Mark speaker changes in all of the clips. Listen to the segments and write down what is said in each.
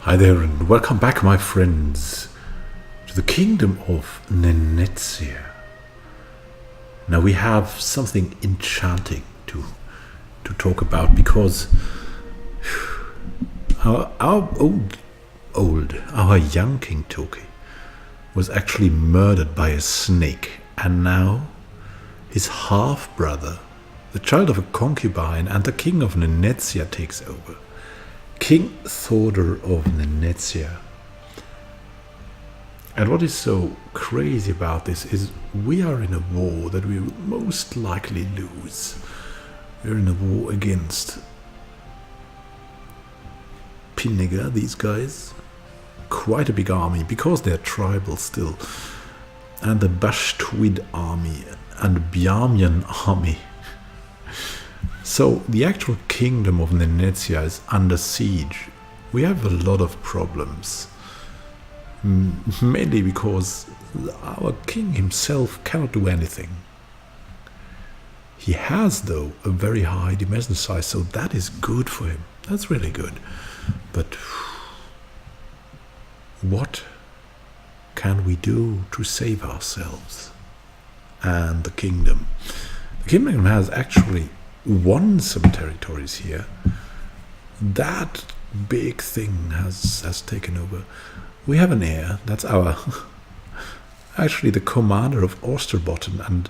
Speaker 1: Hi there and welcome back, my friends, to the kingdom of Nenetsia. Now we have something enchanting to talk about, because our young King Toki was actually murdered by a snake, and now his half-brother, the child of a concubine and the king of Nenetsia, takes over. King Thordr of Nenetsia. And what is so crazy about this is we are in a war that we will most likely lose. We're in a war against Pinniga, these guys. Quite a big army, because they're tribal still. And the Bashtwid army and Bjarmian army. So the actual kingdom of Nenetsia is under siege. We have a lot of problems. Mainly because our king himself cannot do anything. He has, though, a very high dimension size, so that is good for him. That's really good. But what can we do to save ourselves and the kingdom? The kingdom has actually won some territories here. That big thing has taken over. We have an heir. That's our actually the commander of Osterbotten, and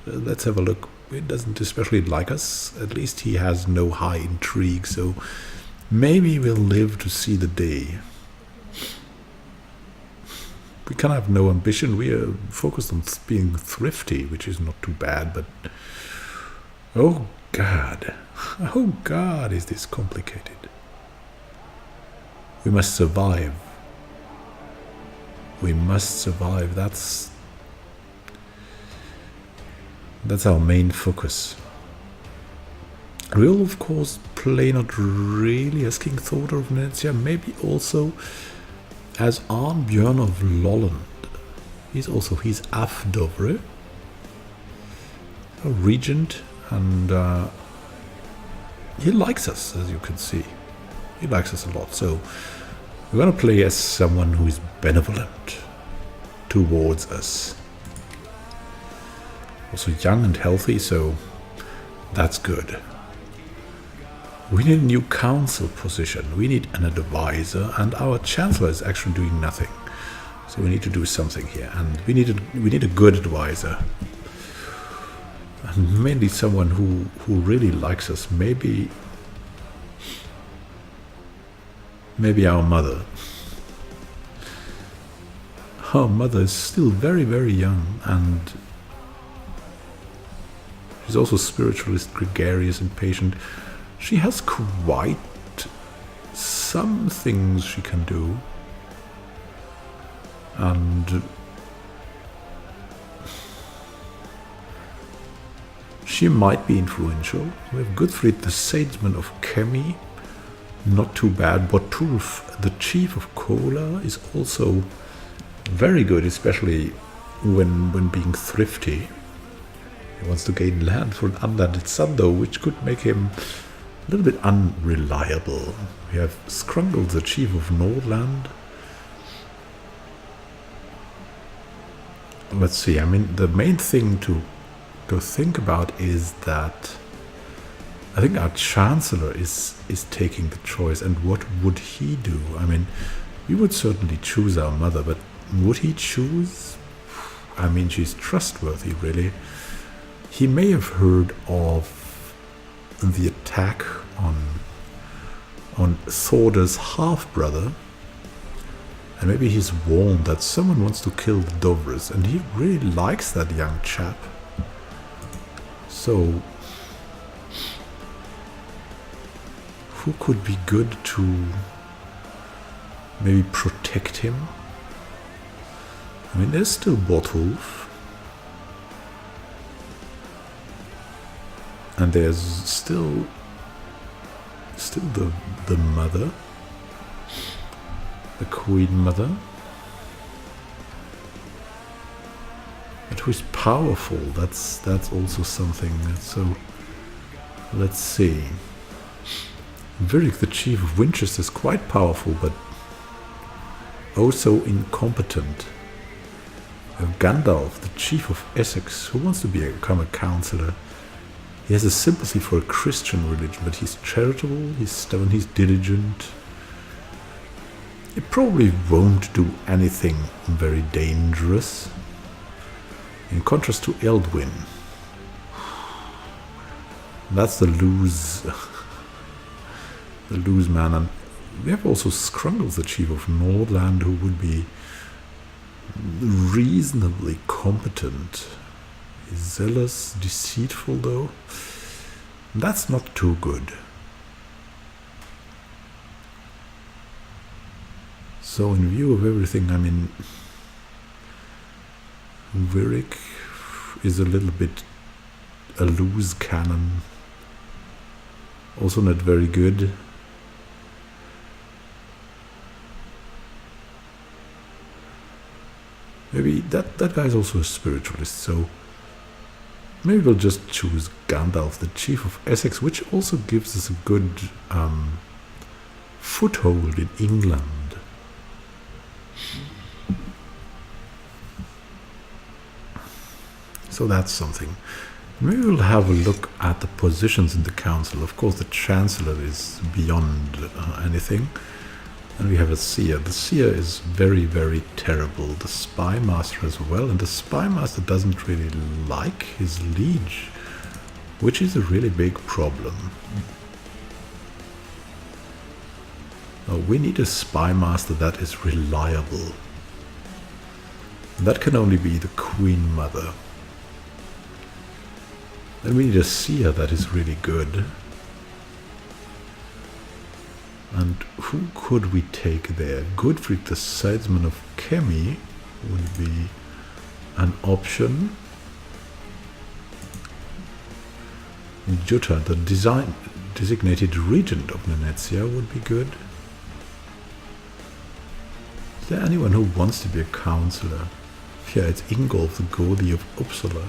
Speaker 1: let's have a look. He doesn't especially like us. At least he has no high intrigue, so maybe we'll live to see the day. We kind of have no ambition. We are focused on being thrifty, which is not too bad, but oh God, is this complicated. We must survive. We must survive. That's our main focus. We'll of course play not really as King Thordr of Nenetsia, maybe also as Arnbjörn of Lolland. He's Afdovre, a regent, and he likes us, as you can see. He likes us a lot, so we're going to play as someone who is benevolent towards us. Also young and healthy, so that's good. We need a new council position. We need an advisor, and our chancellor is actually doing nothing. So we need to do something here, and we need a good advisor. And mainly someone who really likes us. Maybe our mother. Our mother is still very, very young, and she's also spiritualist, gregarious, and patient. She has quite some things she can do, and she might be influential. We have Gudfrid, the Sageman of Kemi, not too bad. Botulf, the chief of Kola, is also very good, especially when being thrifty. He wants to gain land for an unlanded son, though, which could make him a little bit unreliable. We have Skrungel, the chief of Nordland. Let's see, I mean, the main thing to think about is that I think our chancellor is taking the choice, and what would he do? I mean, we would certainly choose our mother, but would he choose? I mean, she's trustworthy, really. He may have heard of the attack on Thordr's half-brother, and maybe he's warned that someone wants to kill the Dovres, and he really likes that young chap. So who could be good to maybe protect him? I mean, there's still Botulf. And there's still the mother, the Queen Mother, but who's powerful. That's also something. So let's see. Virik, the chief of Winchester, is quite powerful, but also incompetent. We have Gandalf, the chief of Essex, who wants to become a councillor. He has a sympathy for a Christian religion, but he's charitable, he's stubborn, he's diligent. He probably won't do anything very dangerous. In contrast to Eldwin. That's the loose man. And we have also Scrungles, the chief of Nordland, who would be reasonably competent. He's zealous, deceitful though. That's not too good. So in view of everything, I mean, Virik is a little bit a loose cannon. Also not very good. Maybe that guy is also a spiritualist, so maybe we'll just choose Gandalf, the chief of Essex, which also gives us a good foothold in England. So that's something. Maybe we'll have a look at the positions in the council. Of course, the chancellor is beyond anything. And we have a seer. The seer is very, very terrible. The spy master as well. And the spy master doesn't really like his liege, which is a really big problem. Now, we need a spy master that is reliable. That can only be the Queen Mother. Then we need a seer that is really good. And who could we take there? Gudfrid, the Sidesman of Kemi, would be an option. Jutta, the designated regent of Venetia, would be good. Is there anyone who wants to be a councillor? Yeah, it's Ingolf, the Gothi of Uppsala.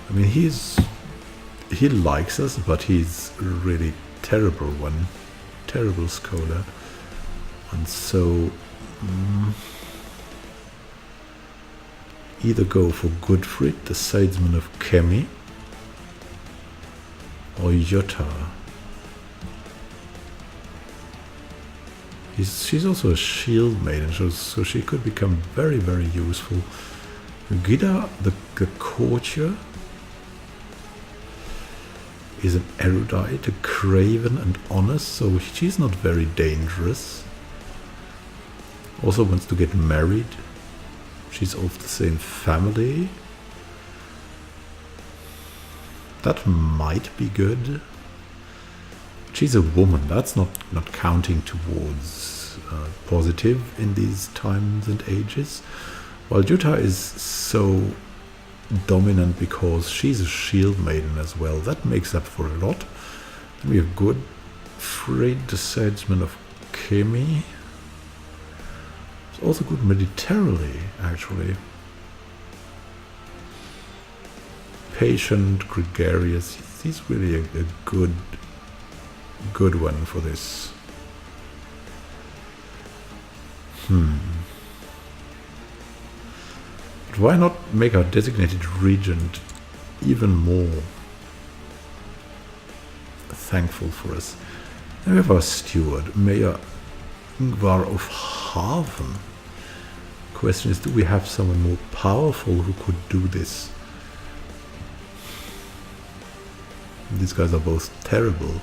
Speaker 1: I mean, he likes us, but he's a really terrible one. Terrible scholar. And so either go for Gudfrid, the Sidesman of Kemi, or Jutta. She's also a shield maiden, so she could become very, very useful. Gida, the courtier, is an erudite, a craven and honest, so she's not very dangerous. Also wants to get married. She's of the same family. That might be good. She's a woman, that's not counting towards positive in these times and ages. While Jutta is so dominant because she's a shield maiden as well. That makes up for a lot. Then we have Gudfrid, the Sidesman of Kemi. It's also good militarily, actually. Patient, gregarious. He's really a good one for this. Why not make our designated regent even more thankful for us? And we have our steward, Mayor Ingvar of Haven. Question is, do we have someone more powerful who could do this? These guys are both terrible.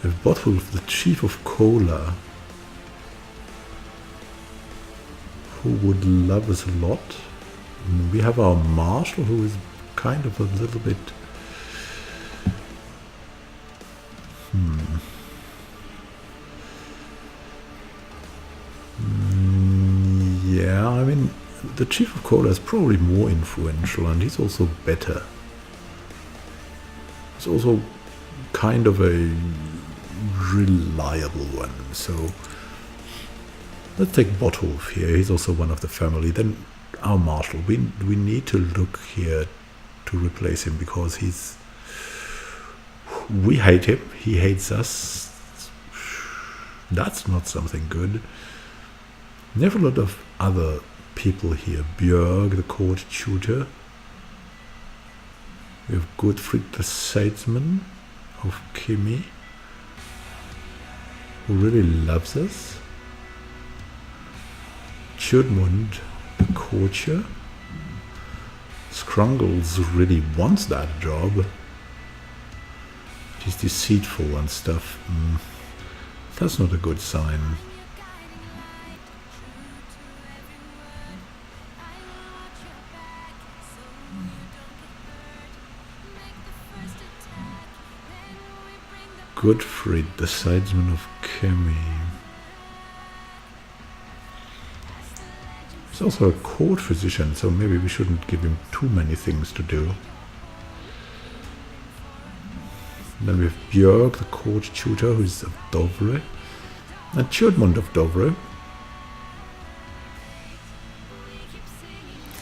Speaker 1: We have Botwulf, the chief of Kola, who would love us a lot. And we have our marshal, who is kind of a little bit yeah, I mean, the chief of Kola is probably more influential, and he's also better. He's also kind of a reliable one, so let's take Botwulf here. He's also one of the family. Then our marshal. We need to look here to replace him, because we hate him, he hates us. That's not something good. We have a lot of other people here. Björg, the court tutor. We have Gottfried, the Satesman of Kimi, who really loves us. Tjudmund, the courtier. Scrungles really wants that job. He's deceitful and stuff. That's not a good sign. Gottfried, the Sidesman of Kemi. He's also a court physician, so maybe we shouldn't give him too many things to do. Then we have Björg, the court tutor, who is of Dovre. And Tjudmund of Dovre,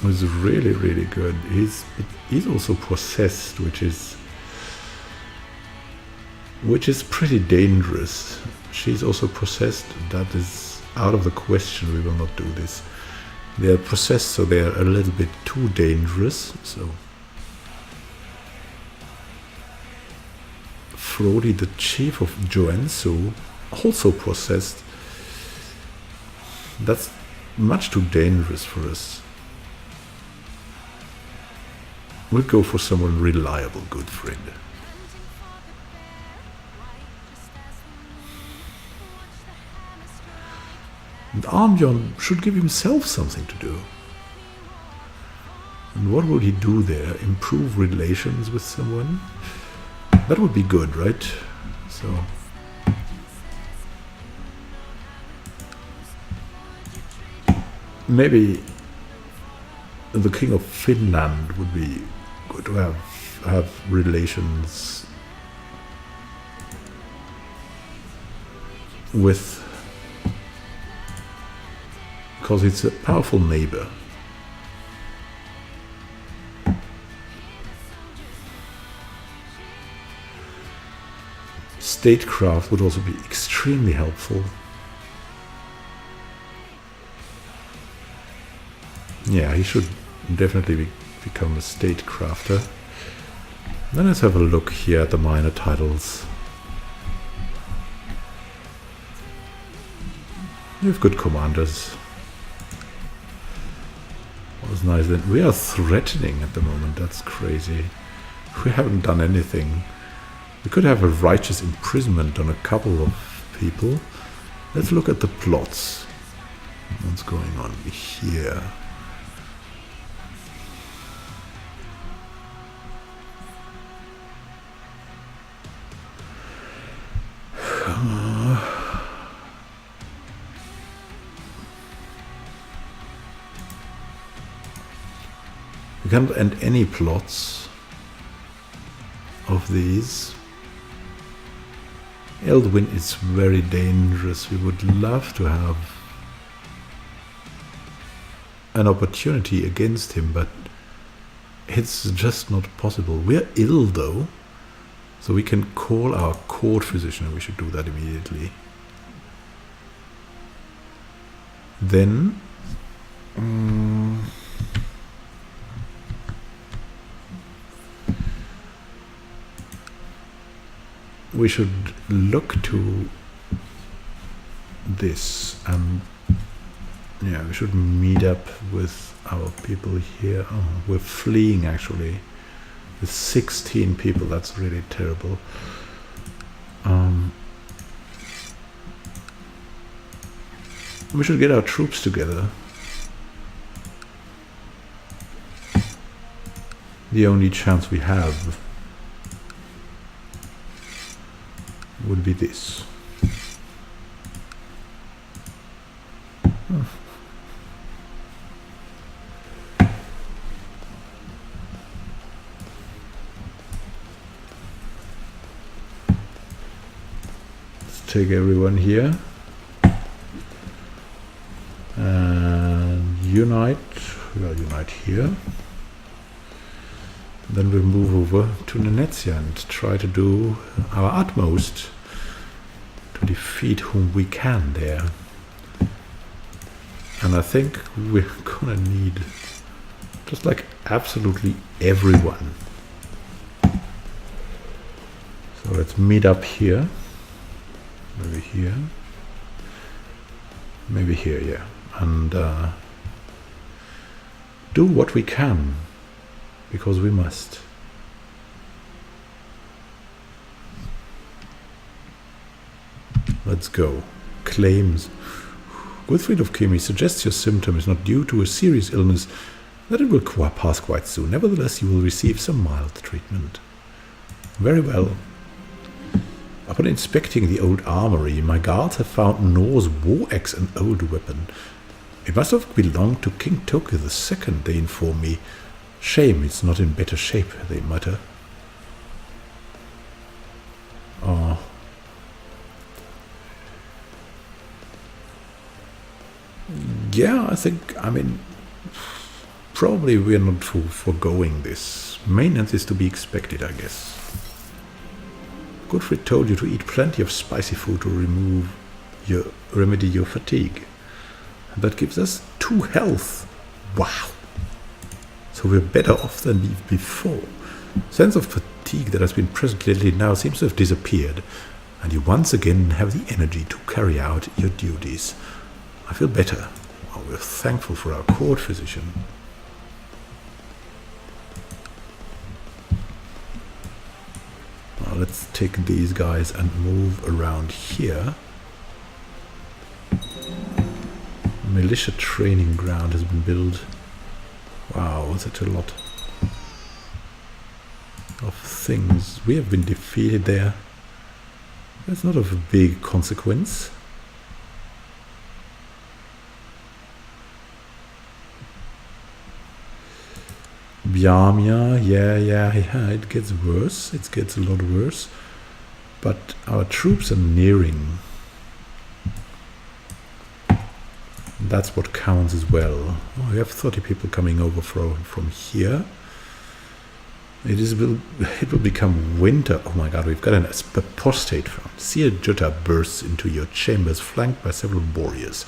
Speaker 1: who is really, really good. He's also possessed, which is pretty dangerous. She's also possessed. That is out of the question. We will not do this. They are possessed, so they are a little bit too dangerous. So Frodi, the chief of Joensuu, also possessed. That's much too dangerous for us. We'll go for someone reliable, Gottfried. And Armbjorn should give himself something to do. And what would he do there? Improve relations with someone? That would be good, right? So maybe the King of Finland would be good to have relations with, because it's a powerful neighbor. Statecraft would also be extremely helpful. Yeah, he should definitely become a statecrafter. Then let's have a look here at the minor titles. We have good commanders. What was nice then? We are threatening at the moment. That's crazy. We haven't done anything. We could have a righteous imprisonment on a couple of people. Let's look at the plots. What's going on here? We can't end any plots of these. Eldwin is very dangerous. We would love to have an opportunity against him, but it's just not possible. We're ill though, so we can call our court physician. We should do that immediately. Then we should look to this, and yeah, we should meet up with our people here. Oh, we're fleeing actually with 16 people. That's really terrible. We should get our troops together. The only chance we have would be this. Let's take everyone here and unite. We'll unite here. Then we'll move over to Venezia and try to do our utmost to defeat whom we can there. And I think we're gonna need just like absolutely everyone. So let's meet up here. Maybe here. Maybe here, yeah. And do what we can, because we must. Let's go. Claims. Gottfried of Chemie suggests your symptom is not due to a serious illness, that it will pass quite soon. Nevertheless, you will receive some mild treatment. Very well. Upon inspecting the old armory, my guards have found Norse war axe, an old weapon. It must have belonged to King Toki II, they inform me. Shame it's not in better shape, they mutter. Yeah, I mean, probably we're not foregoing this. Maintenance is to be expected, I guess. Gottfried told you to eat plenty of spicy food to remedy your fatigue. And that gives us 2 health. Wow. So we're better off than before. Sense of fatigue that has been present lately now seems to have disappeared, and you once again have the energy to carry out your duties. I feel better. Well, we're thankful for our court physician. Now let's take these guys and move around here. A militia training ground has been built. Wow, such a lot of things. We have been defeated there. That's not of a big consequence. Biamia, yeah, it gets worse. It gets a lot worse. But our troops are nearing. That's what counts as well. Oh, we have 30 people coming over from here. It will become winter. Oh my god, we've got an apostate found. Seer Jutta bursts into your chambers, flanked by several warriors,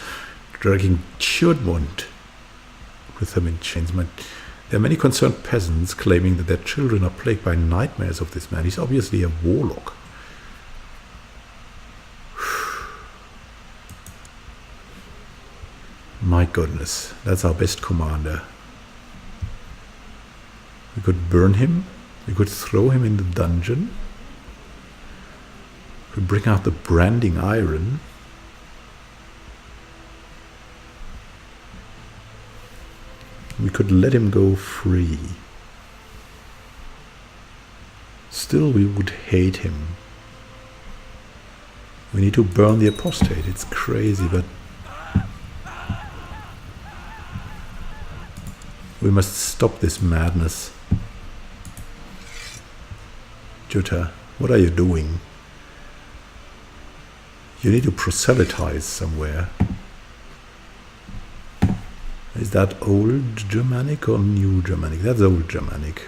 Speaker 1: dragging Tjordmund with them in chains. There are many concerned peasants claiming that their children are plagued by nightmares of this man. He's obviously a warlock. My goodness, that's our best commander. We could burn him. We could throw him in the dungeon. We bring out the branding iron. We could let him go free. Still, we would hate him. We need to burn the apostate. It's crazy, but we must stop this madness. Jutta, what are you doing? You need to proselytize somewhere. Is that old Germanic or new Germanic? That's old Germanic.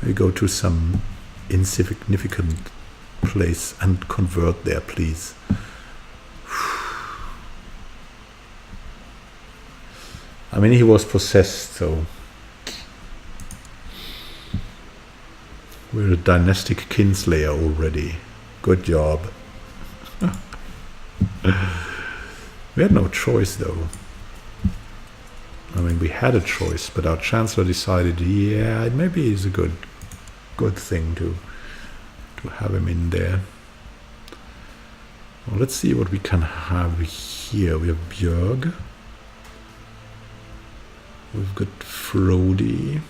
Speaker 1: We go to some insignificant place and convert there, please. I mean, he was possessed, so we're a dynastic kinslayer already. Good job. We had no choice, though. I mean, we had a choice, but our chancellor decided, yeah, it maybe is a good thing to have him in there. Well, let's see what we can have here. We have Björg. We've got Frodi.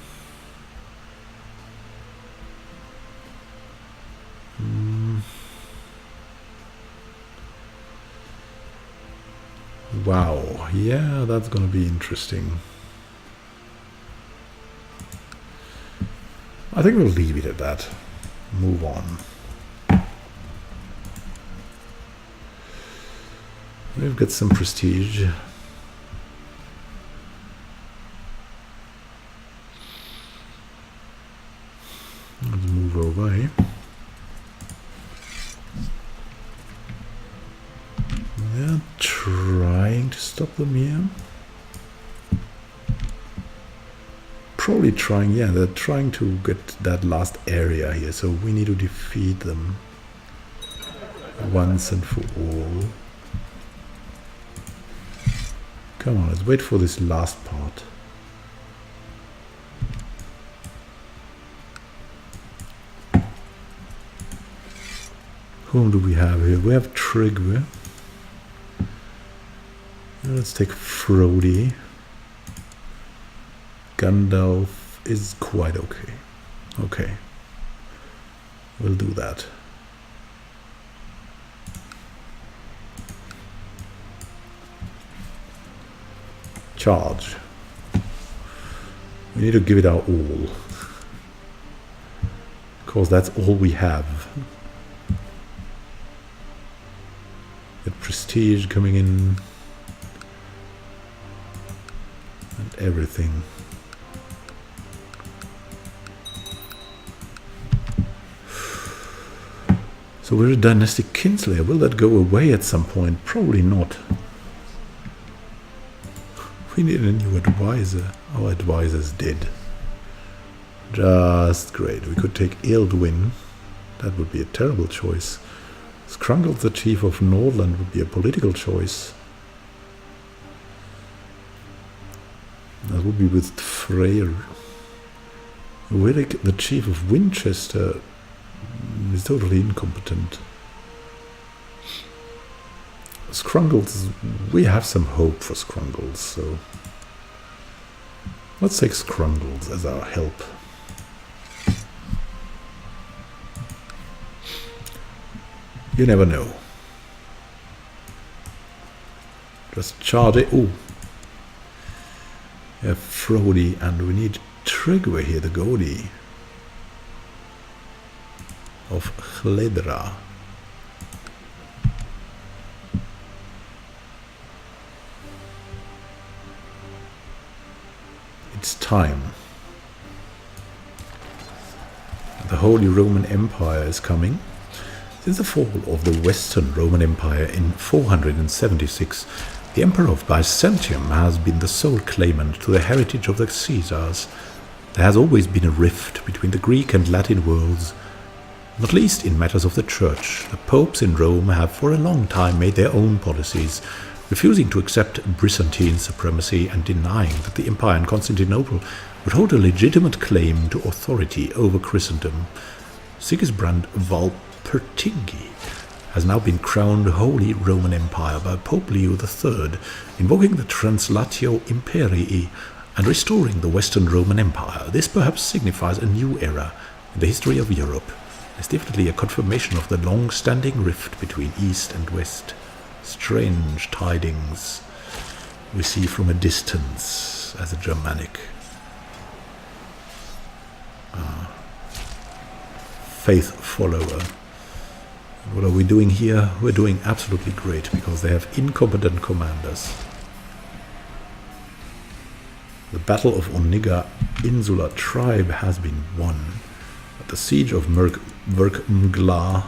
Speaker 1: Wow, yeah, that's gonna be interesting. I think we'll leave it at that. Move on. We've got some prestige. stop them here. Probably trying, yeah, they're trying to get that last area here, so we need to defeat them once and for all. Come on, let's wait for this last part. Whom do we have here? We have Tryggve. Let's take Frodi. Gandalf is quite okay. Okay. We'll do that. Charge. We need to give it our all. Because that's all we have. Get prestige coming in. And everything. So we're a dynastic kinslayer. Will that go away at some point? Probably not. We need a new advisor. Our advisor's dead. Just great. We could take Ealdwin. That would be a terrible choice. Skrungald, the chief of Nordland, would be a political choice. That would be with Freyr. Willick, the chief of Winchester, is totally incompetent. Skrungald, we have some hope for Skrungald, so let's take Skrungald as our help. You never know. Just charge it. Ooh. We have Frodi, and we need Tryggve here, the goalie of Hledra. It's time. The Holy Roman Empire is coming. Since the fall of the Western Roman Empire in 476, the Emperor of Byzantium has been the sole claimant to the heritage of the Caesars. There has always been a rift between the Greek and Latin worlds, not least in matters of the Church. The popes in Rome have for a long time made their own policies, refusing to accept Byzantine supremacy and denying that the empire in Constantinople would hold a legitimate claim to authority over Christendom. Sigismund Walpurgisnacht has now been crowned Holy Roman Empire by Pope Leo III, invoking the Translatio Imperii and restoring the Western Roman Empire. This perhaps signifies a new era in the history of Europe. It's definitely a confirmation of the long-standing rift between East and West. Strange tidings we see from a distance as a Germanic faith follower. What are we doing here? We're doing absolutely great because they have incompetent commanders. The Battle of Oniga Insular Tribe has been won, but the siege of Verkmgla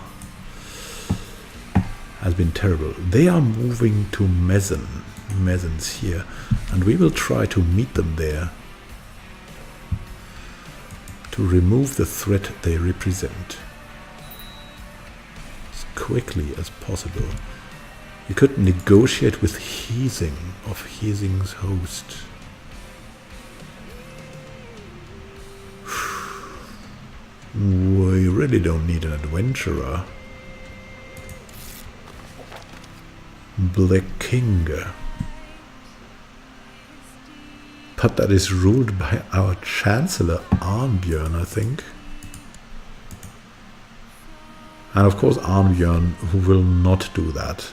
Speaker 1: has been terrible. They are moving to Mezens here, and we will try to meet them there to remove the threat they represent as quickly as possible. We could negotiate with Hiesing of Hiesing's host. We really don't need an adventurer. Blekinga. But that is ruled by our Chancellor Arnbjörn, I think. And of course Arnbjörn, who will not do that.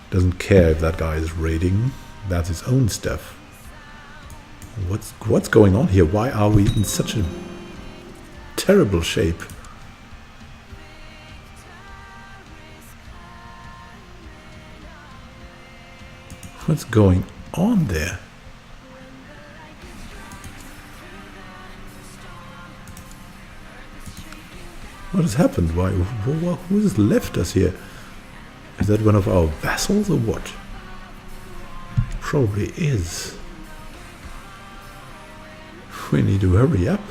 Speaker 1: Doesn't care if that guy is raiding. That's his own stuff. What's going on here? Why are we in such a terrible shape? What's going on there? What has happened? Why? Who has left us here? Is that one of our vassals or what? Probably is. We need to hurry up.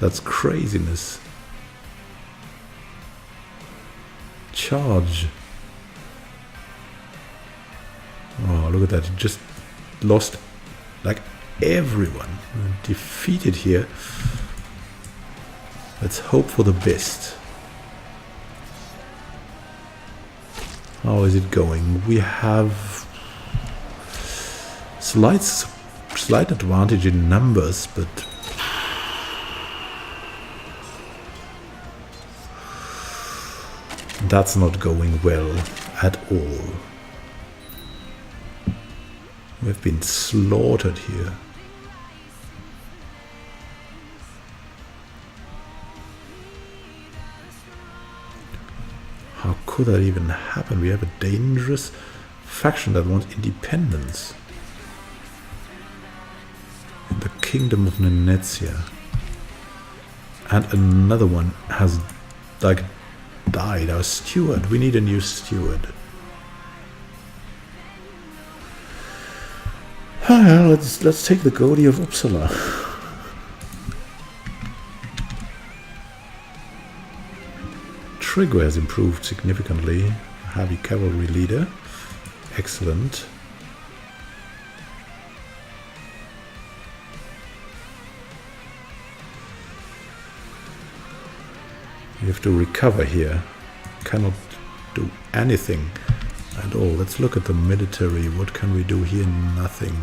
Speaker 1: That's craziness. Charge. Oh, look at that. It just lost like everyone. Defeated here. Let's hope for the best. How is it going? We have slight advantage in numbers, but that's not going well at all. We've been slaughtered here. How could that even happen? We have a dangerous faction that wants independence. In the kingdom of Nenetsia. And another one has like died. Our steward. We need a new steward. Let's take the Godi of Uppsala. Trigger has improved significantly. Heavy cavalry leader. Excellent. We have to recover here. Cannot do anything at all. Let's look at the military. What can we do here? Nothing.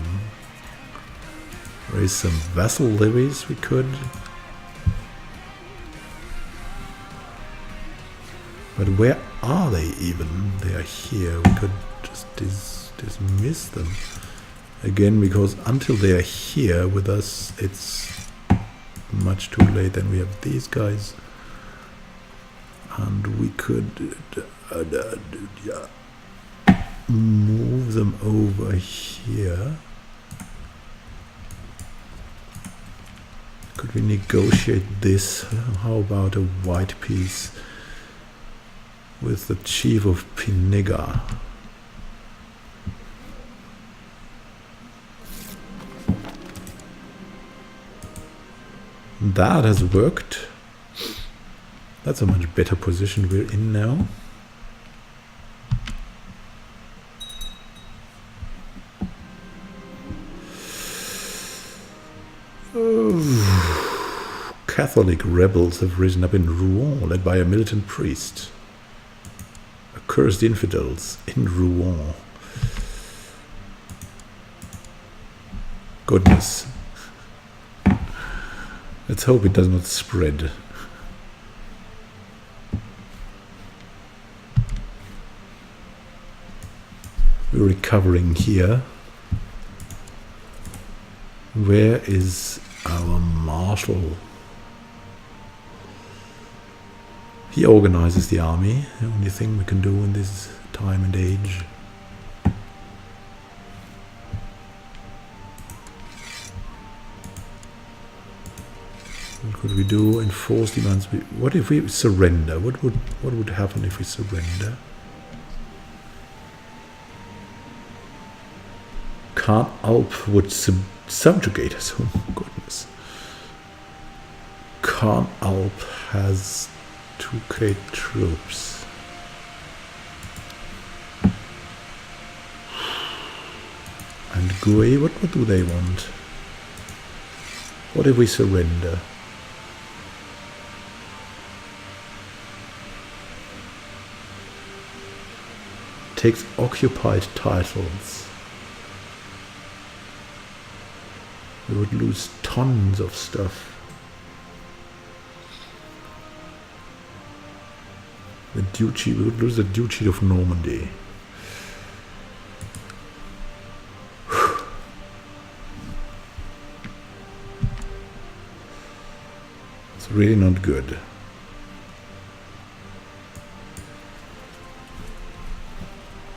Speaker 1: Raise some vassal levies we could. But where are they even? They are here. We could just dismiss them. Again, because until they are here with us, it's much too late. Then we have these guys. And we could move them over here. Could we negotiate this? How about a white peace with the chief of Piniga? That has worked. That's a much better position we're in now. Oh. Catholic rebels have risen up in Rouen, led by a militant priest. Accursed infidels in Rouen. Goodness. Let's hope it does not spread. We're recovering here. Where is our marshal? He organizes the army. The only thing we can do in this time and age. What could we do? Enforce demands. What if we surrender? What would happen if we surrender? Khan Alp would subjugate us. Oh goodness. Khan Alp has 2k troops. And Gui, what do they want? What if we surrender? Takes occupied titles. We would lose tons of stuff. The duchy, we would lose the duchy of Normandy. It's really not good.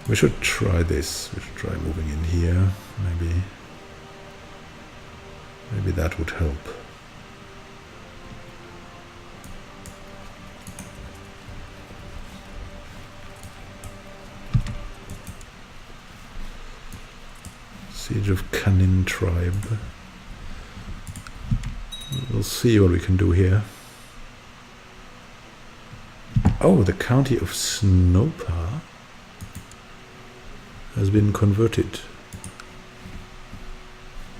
Speaker 1: We should try this. We should try moving in here, maybe. Maybe that would help. Siege of Canin tribe. We'll see what we can do here. Oh, the county of Snopa has been converted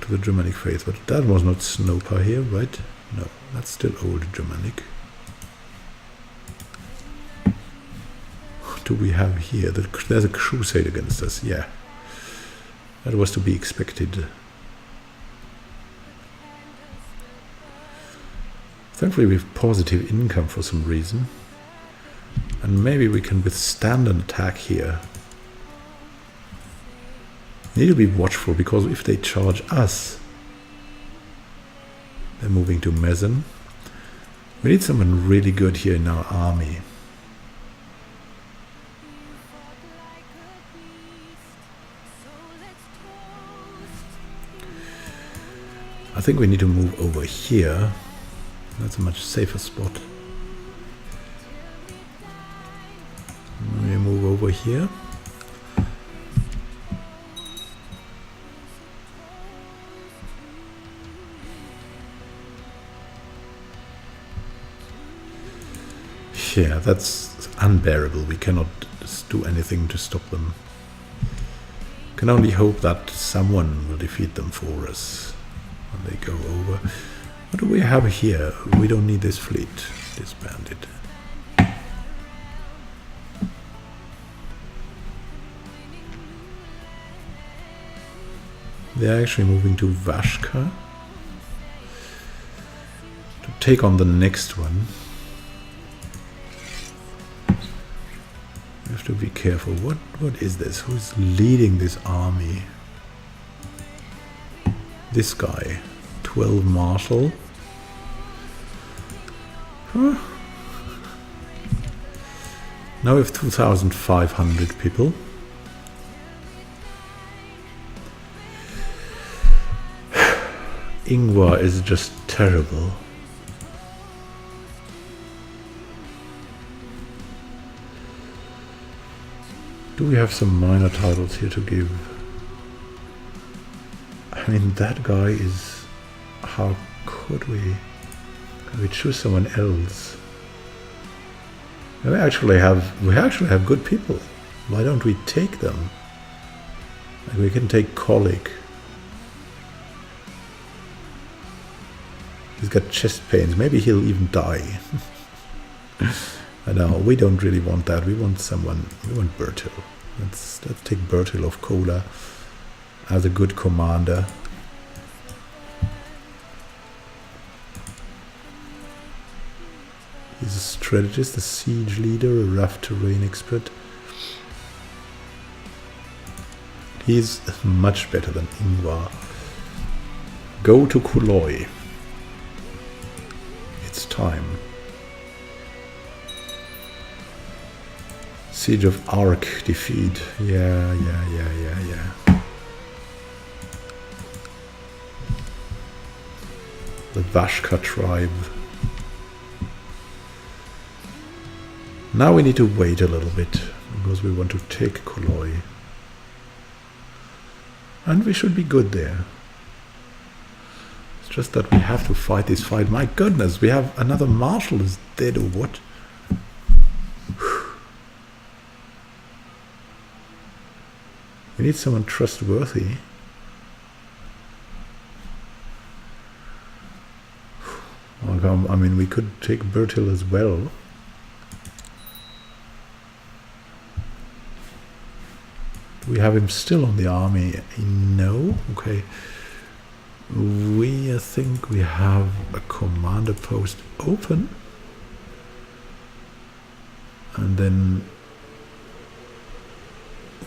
Speaker 1: to the Germanic faith, but that was not Snopa here, right? No, that's still old Germanic. What do we have here? There's a crusade against us, yeah. That was to be expected. Thankfully we have positive income for some reason. And maybe we can withstand an attack here. We need to be watchful, because if they charge us, they're moving to Mezen. We need someone really good here in our army. I think we need to move over here. That's a much safer spot. We move over here. Yeah, that's unbearable. We cannot do anything to stop them. Can only hope that someone will defeat them for us when they go over. What do we have here? We don't need this fleet. Disbanded. They're actually moving to Vashka to take on the next one. We have to be careful. What is this? Who's leading this army? This guy. 12 marshal. Huh. Now we have 2,500 people. Ingvar is just terrible. Do we have some minor titles here to give? I mean, that guy is... How could we? Can we choose someone else? We actually have good people. Why don't we take them? Like, we can take Colic. He's got chest pains. Maybe he'll even die. I know, we don't really want that. We want someone. We want Bertil. Let's take Bertil of Kola as a good commander. He's a strategist, a siege leader, a rough terrain expert. He's much better than Ingvar. Go to Kuloi. It's time. Siege of Ark defeat. Yeah. The Vashka tribe. Now we need to wait a little bit, because we want to take Kuloi. And we should be good there. It's just that we have to fight this fight. My goodness, we have another marshal is dead or what? We need someone trustworthy. I mean, we could take Bertil as well. We have him still on the army. No? Okay. I think we have a commander post open. And then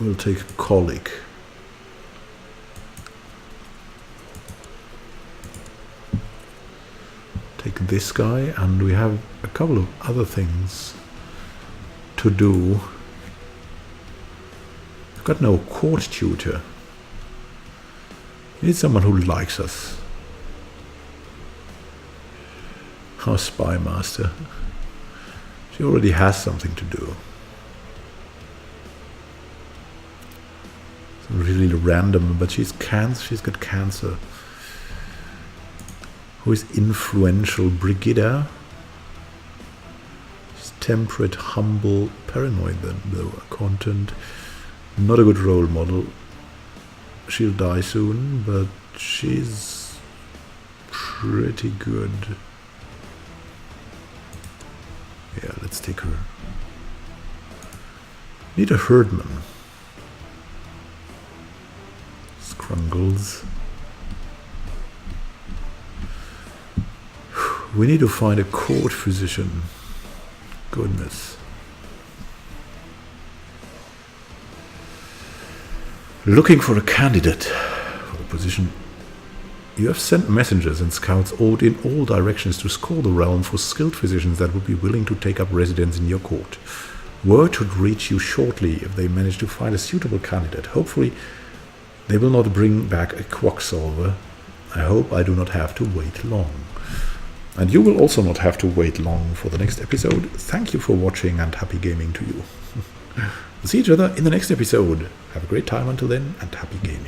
Speaker 1: we'll take Colic. Take this guy, and we have a couple of other things to do. We've got no court tutor. We need someone who likes us. Our spy master. She already has something to do. So really random, but she's got cancer. Who is influential? Brigida. She's temperate, humble, paranoid then, though. Content. Not a good role model. She'll die soon, but she's pretty good. Yeah, let's take her. Need a herdman. Scrungles. We need to find a court physician. Goodness. Looking for a candidate for the position. You have sent messengers and scouts out in all directions to scour the realm for skilled physicians that would be willing to take up residence in your court. Word should reach you shortly if they manage to find a suitable candidate. Hopefully, they will not bring back a quacksalver. I hope I do not have to wait long. And you will also not have to wait long for the next episode. Thank you for watching and happy gaming to you. We'll see each other in the next episode. Have a great time until then and happy gaming.